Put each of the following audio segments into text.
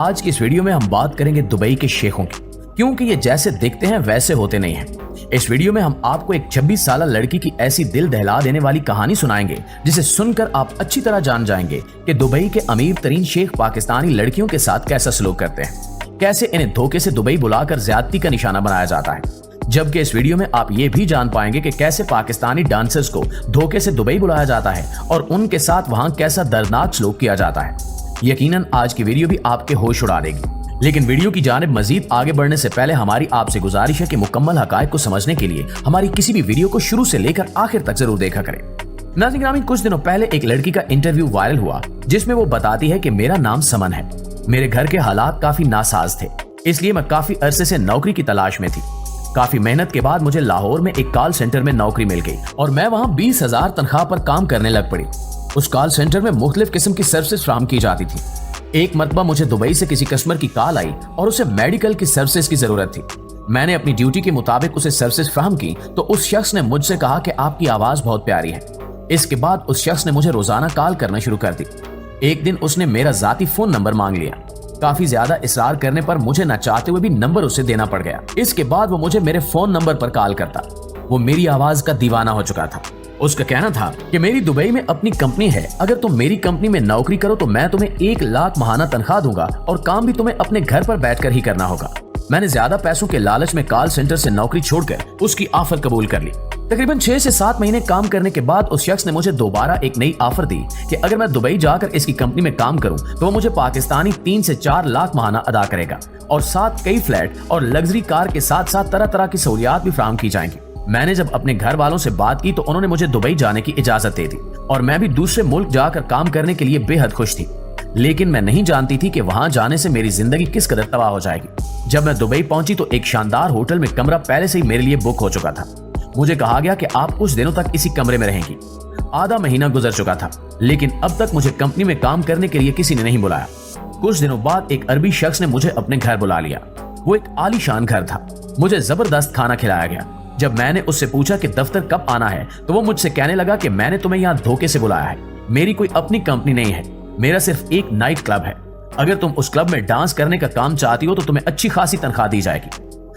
आज की इस वीडियो में हम बात करेंगे दुबई के शेखों की, क्योंकि ये जैसे दिखते हैं वैसे होते नहीं हैं। इस वीडियो में हम आपको एक 26 साल लड़की की ऐसी दिल दहला देने वाली कहानी सुनाएंगे जिसे सुनकर आप अच्छी तरह जान जाएंगे कि दुबई के अमीर तरीन शेख पाकिस्तानी लड़कियों के साथ कैसा सलूक करते हैं, कैसे इन्हें धोखे से दुबई बुलाकर ज्यादती का निशाना बनाया जाता है। जबकि इस वीडियो में आप ये भी जान पाएंगे कि कैसे पाकिस्तानी डांसर्स को धोखे से दुबई बुलाया जाता है और उनके साथ वहां कैसा दर्दनाक सलूक किया जाता है। यकीनन आज की वीडियो भी आपके होश उड़ा देगी। लेकिन वीडियो की जानिब मजीद आगे बढ़ने से पहले हमारी आपसे गुजारिश है कि मुकम्मल हकायक को समझने के लिए हमारी किसी भी वीडियो को शुरू से लेकर आखिर तक जरूर देखा करें। नाज़रीन ग्रामीण, कुछ दिनों पहले एक लड़की का इंटरव्यू वायरल हुआ जिसमें वो बताती है कि मेरा नाम समन है, मेरे घर के हालात काफी नासाज थे, इसलिए मैं काफी अरसे से नौकरी की तलाश में थी। काफी मेहनत के बाद मुझे लाहौर में एक कॉल सेंटर में नौकरी मिल गई और मैं वहां 20,000 तनख्वाह पर काम करने लग पड़ी। उस कॉल सेंटर में मुख्तलिफ किस्म की सर्विसेज फराहम की जाती थी। एक मरतबा मुझे दुबई से किसी कस्टमर की कॉल आई और उसे मेडिकल की सर्विसेज की जरूरत थी। मैंने अपनी ड्यूटी के मुताबिक उसे सर्विसेज फराहम की तो उस शख्स ने मुझसे कहा कि आपकी आवाज बहुत प्यारी है। इसके बाद उस शख्स ने मुझे रोजाना कॉल करना शुरू कर दी। एक दिन उसने मेरा जाती फोन नंबर मांग लिया। काफी ज्यादा इसरार करने पर मुझे न चाहते हुए भी नंबर उसे देना पड़ गया। इसके बाद वो मुझे मेरे फोन नंबर पर कॉल करता। वो मेरी आवाज का दीवाना हो चुका था। उसका कहना था कि मेरी दुबई में अपनी कंपनी है, अगर तुम मेरी कंपनी में नौकरी करो तो मैं तुम्हें 1 लाख माहाना तनख्वाह दूंगा और काम भी तुम्हें अपने घर पर बैठकर ही करना होगा। मैंने ज्यादा पैसों के लालच में कॉल सेंटर से नौकरी छोड़कर उसकी ऑफर कबूल कर ली। तकरीबन 6 से 7 महीने काम करने के बाद उस शख्स ने मुझे दोबारा एक नई ऑफर दी कि अगर मैं दुबई जाकर इसकी कंपनी में काम करूं तो वो मुझे पाकिस्तानी 3 से 4 लाख माहाना अदा करेगा और साथ कई फ्लैट और लग्जरी कार के साथ साथ तरह तरह की सहूलियात भी फराहम की जाएंगी। मैंने जब अपने घर वालों से बात की तो उन्होंने मुझे दुबई जाने की इजाजत दे दी और मैं भी दूसरे मुल्क जाकर काम करने के लिए बेहद खुश थी। लेकिन मैं नहीं जानती थी कि वहां जाने से मेरी जिंदगी किस कदर तबाह हो जाएगी। जब मैं दुबई पहुंची तो एक शानदार होटल में कमरा पहले से ही मेरे लिए बुक हो चुका था। मुझे कहा गया कि आप कुछ दिनों तक इसी कमरे में रहेंगी। आधा महीना गुजर चुका था लेकिन अब तक मुझे कंपनी में काम करने के लिए किसी ने नहीं बुलाया। कुछ दिनों बाद एक अरबी शख्स ने मुझे अपने घर बुला लिया। वो एक आलीशान घर था। मुझे जबरदस्त खाना खिलाया गया। जब मैंने उससे पूछा कि दफ्तर कब आना है तो वो मुझसे कहने लगा कि मैंने तुम्हें यहाँ धोखे से बुलाया है। मेरी कोई अपनी कंपनी नहीं है, मेरा सिर्फ एक नाइट क्लब है। अगर तुम उस क्लब में डांस करने का काम चाहती हो तो तुम्हें अच्छी खासी तनख्वाह दी जाएगी।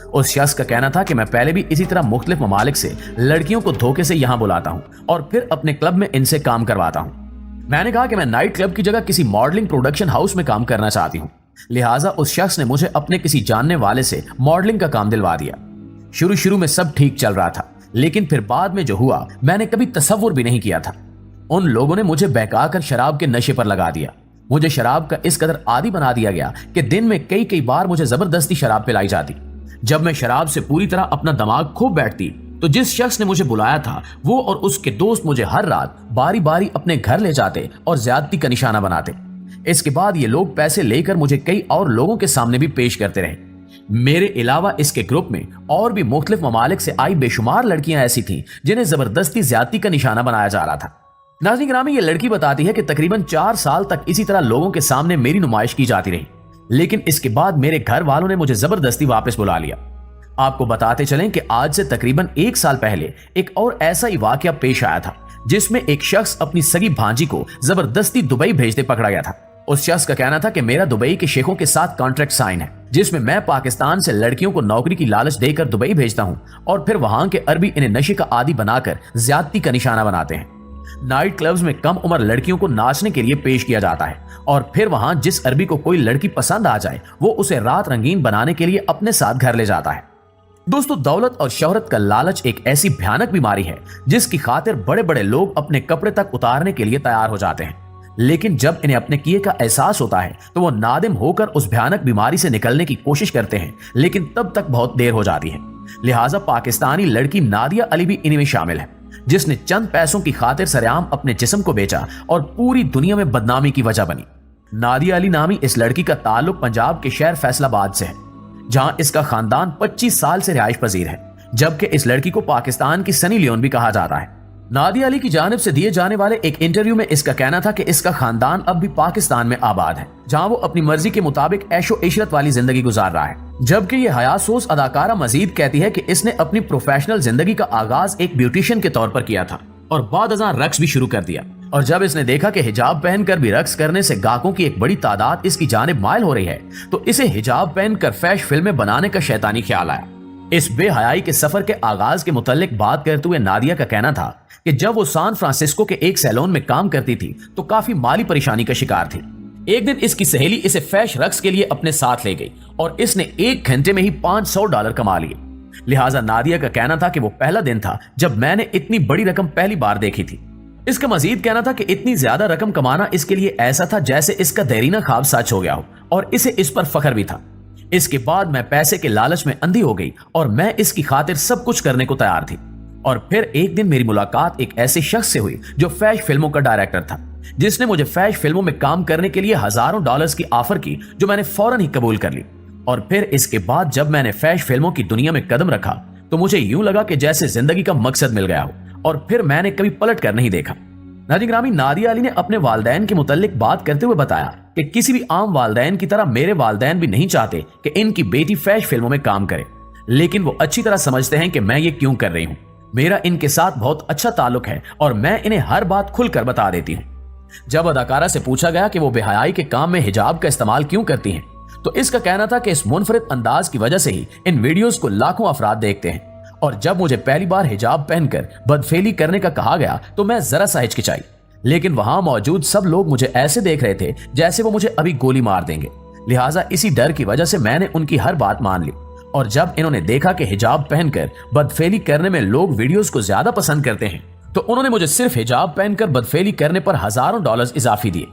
उस शख्स का कहना था कि मैं पहले भी इसी तरह मुख्तलिफ ममालिक से लड़कियों को धोखे से यहाँ बुलाता हूँ और फिर अपने क्लब में इनसे काम करवाता हूँ। मैंने कहा कि मैं नाइट क्लब की जगह किसी मॉडलिंग प्रोडक्शन हाउस में काम करना चाहती हूँ। लिहाजा उस शख्स ने मुझे अपने किसी जानने वाले से मॉडलिंग का काम दिलवा दिया। शुरू में सब ठीक चल रहा था लेकिन फिर बाद में जो हुआ मैंने कभी तसव्वुर भी नहीं किया था। उन लोगों ने मुझे बहकाकर शराब के नशे पर लगा दिया। मुझे शराब का इस कदर आदी बना दिया गया कि दिन में कई बार मुझे जबरदस्ती शराब पिलाई जाती। जब मैं शराब से पूरी तरह अपना दिमाग खो बैठती तो जिस शख्स ने मुझे बुलाया था वो और उसके दोस्त मुझे हर रात बारी बारी अपने घर ले जाते और ज्यादती का निशाना बनाते। इसके बाद ये लोग पैसे लेकर मुझे कई और लोगों के सामने भी पेश करते रहे। मेरे अलावा इसके ग्रुप में और भी मुख्तलिफ ममालिक से आई बेशुमार लड़कियां ऐसी थीं जिन्हें जबरदस्ती ज्यादती का निशाना बनाया जा रहा था। नाज़रीन ग्रामी, ये लड़की बताती है कि तकरीबन 4 साल तक इसी तरह लोगों के सामने मेरी नुमाइश की जाती रही, लेकिन इसके बाद मेरे घर वालों ने मुझे जबरदस्ती वापस बुला लिया। आपको बताते चलें कि आज से तकरीबन 1 साल पहले एक और ऐसा ही वाकया पेश आया था जिसमें एक शख्स अपनी सगी भांजी को जबरदस्ती दुबई भेजते पकड़ा गया था। उस शख्स का कहना था कि मेरा दुबई के शेखों के साथ कॉन्ट्रैक्ट साइन है जिसमें मैं पाकिस्तान से लड़कियों को नौकरी की लालच देकर दुबई भेजता हूं और फिर वहां के अरबी इन्हें नशे का आदी बनाकर ज्यादती का निशाना बनाते हैं। नाइट क्लब्स में कम उम्र लड़कियों को नाचने के लिए पेश किया जाता है और फिर वहां जिस अरबी को कोई लड़की पसंद आ जाए वो उसे रात रंगीन बनाने के लिए अपने साथ घर ले जाता है। दोस्तों, दौलत और शोहरत का लालच एक ऐसी भयानक बीमारी है जिसकी खातिर बड़े बड़े लोग अपने कपड़े तक उतारने के लिए तैयार हो जाते हैं, लेकिन जब इन्हें अपने किए का एहसास होता है तो वो नादिम होकर उस भयानक बीमारी से निकलने की कोशिश करते हैं, लेकिन तब तक बहुत देर हो जाती है। लिहाजा पाकिस्तानी लड़की नादिया अली भी इन्हीं में शामिल है जिसने चंद पैसों की खातिर सरेआम अपने जिस्म को बेचा और पूरी दुनिया में बदनामी की वजह बनी। नादिया अली नामी इस लड़की का ताल्लुक पंजाब के शहर फैसलाबाद से है जहां इसका खानदान 25 साल से रिहाइश पजीर है, जबकि इस लड़की को पाकिस्तान की सनी लियोन भी कहा जाता है। नादिया अली की जानिब से दिए जाने वाले एक इंटरव्यू में इसका कहना था कि इसका खानदान अब भी पाकिस्तान में आबाद है जहां वो अपनी मर्जी के मुताबिक ऐशो इशरत वाली जिंदगी गुजार रहा है। जबकि ये हयासोस अदाकारा मजीद कहती है कि इसने अपनी प्रोफेशनल जिंदगी का आगाज एक ब्यूटिशियन के तौर पर किया था और बाद अज़ां रक्स भी शुरू कर दिया। और जब इसने देखा कि हिजाब पहनकर भी रक्स करने से गाहकों की एक बड़ी तादाद इसकी जानिब माइल हो रही है, तो इसे हिजाब पहनकर फैश फिल्में बनाने का शैतानी ख्याल आया। इस बेहयाई के सफर के आगाज के मुतालिक बात करते हुए नादिया का कहना था कि जब वो सैन फ्रांसिस्को के एक सैलून में काम करती थी तो काफी माली परेशानी का शिकार थी। एक दिन इसकी सहेली इसे फैश रक्स के लिए अपने साथ ले गई और इसने 1 घंटे में ही $500 कमा लिए। लिहाजा नादिया का कहना था कि वो पहला दिन था जब मैंने इतनी बड़ी रकम पहली बार देखी थी। इसका मजीद कहना था कि इतनी ज्यादा रकम कमाना इसके लिए ऐसा था जैसे इसका देरीना ख्वाब सच हो गया हो और इसे इस पर फख्र भी था। इसके बाद मैं पैसे के लालच में अंधी हो गई और मैं इसकी खातिर सब कुछ करने को तैयार थी। और फिर एक दिन मेरी मुलाकात एक ऐसे शख्स से हुई जो फैश फिल्मों का डायरेक्टर था, जिसने मुझे फैश फिल्मों में काम करने के लिए हजारों डॉलर्स की ऑफर की, जो मैंने फौरन ही कबूल कर ली। और फिर इसके बाद जब मैंने फैश फिल्मों की दुनिया में कदम रखा तो मुझे यूं लगा कि जैसे जिंदगी का मकसद मिल गया हो, और फिर मैंने कभी पलट कर नहीं देखा। नाज़रीन ग्रामी, नादिया अली ने अपने वालदैन के मुताल्लिक बात करते हुए बताया कि किसी भी आम वालदैन की तरह मेरे वालदैन भी नहीं चाहते कि इनकी बेटी फैश फिल्मों में काम करे, लेकिन वो अच्छी तरह समझते हैं कि मैं ये क्यों कर रही हूँ। मेरा इनके साथ बहुत अच्छा ताल्लुक है और मैं इन्हें हर बात खुलकर बता देती हूँ। जब अदाकारा से पूछा गया कि वो बेहयाई के काम में हिजाब का इस्तेमाल क्यों करती हैं, तो इसका कहना था कि इस मुनफरिद अंदाज की वजह से ही इन वीडियोस को लाखों अफराद देखते हैं। और जब मुझे पहली बार हिजाब पहनकर बदफेली करने का कहा गया तो मैं जरा सा हिचकिचाई, लेकिन वहां मौजूद सब लोग मुझे ऐसे देख रहे थे जैसे वो मुझे अभी गोली मार देंगे। लिहाजा इसी डर की वजह से मैंने उनकी हर बात मान ली। और जब इन्होंने देखा कि हिजाब पहनकर बदफेली करने में लोग वीडियोस को ज्यादा पसंद करते हैं, तो उन्होंने मुझे सिर्फ हिजाब पहनकर बदफेली करने पर हजारों डॉलर्स इजाफी दिए।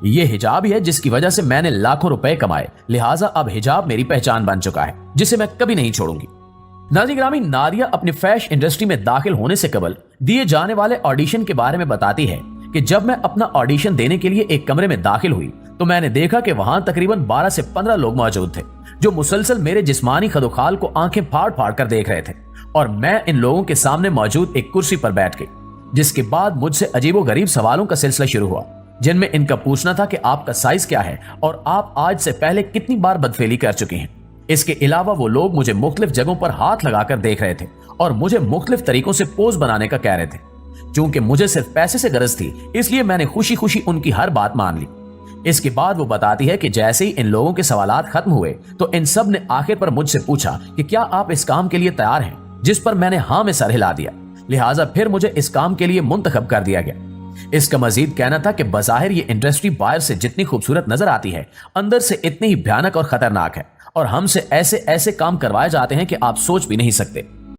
ये हिजाब ही है जिसकी वजह से मैंने लाखों रुपए कमाए। लिहाजा अब हिजाब मेरी पहचान बन चुका है, जिसे मैं कभी नहीं छोड़ूंगी। नाज़रीन ग्रामी, नादिया अपनी फैश इंडस्ट्री में दाखिल होने से कबल दिए जाने वाले ऑडिशन के बारे में बताती है कि जब मैं अपना ऑडिशन देने के लिए एक कमरे में दाखिल हुई तो मैंने देखा कि वहां तकरीबन 12 से 15 लोग मौजूद थे, जो मुसलसल मेरे जिस्मानी खदोखाल को आंखें फाड़ फाड़ कर देख रहे थे। और मैं इन लोगों के सामने मौजूद एक कुर्सी पर बैठ गई, जिसके बाद मुझसे अजीबो गरीब सवालों का सिलसिला शुरू हुआ, जिनमें इनका पूछना था कि आपका साइज क्या है और आप आज से पहले कितनी बार बदफेली कर चुकी हैं। इसके अलावा वो लोग मुझे मुख्तलिफ जगहों पर हाथ लगाकर देख रहे थे और मुझे मुख्तलिफ तरीकों से पोज बनाने का कह रहे थे। चूंकि मुझे सिर्फ पैसे से गरज थी, इसलिए मैंने खुशी खुशी उनकी हर बात मान ली। इसके बाद वो बताती है कि जैसे ही इन लोगों के सवालात खत्म हुए तो इन सब ने आखिर पर मुझसे पूछा कि क्या आप इस काम के लिए तैयार हैं, जिस पर मैंने हाँ में सर हिला दिया। लिहाजा फिर मुझे इस काम के लिए मुंतखब कर दिया गया। इसका मजीद कहना था कि बज़ाहिर ये इंडस्ट्री बाहर से जितनी खूबसूरत नजर आती है, अंदर से इतनी ही भयानक और खतरनाक है, और हमसे ऐसे ऐसे काम करवाए जाते हैं कि आप सोच भी नहीं सकते।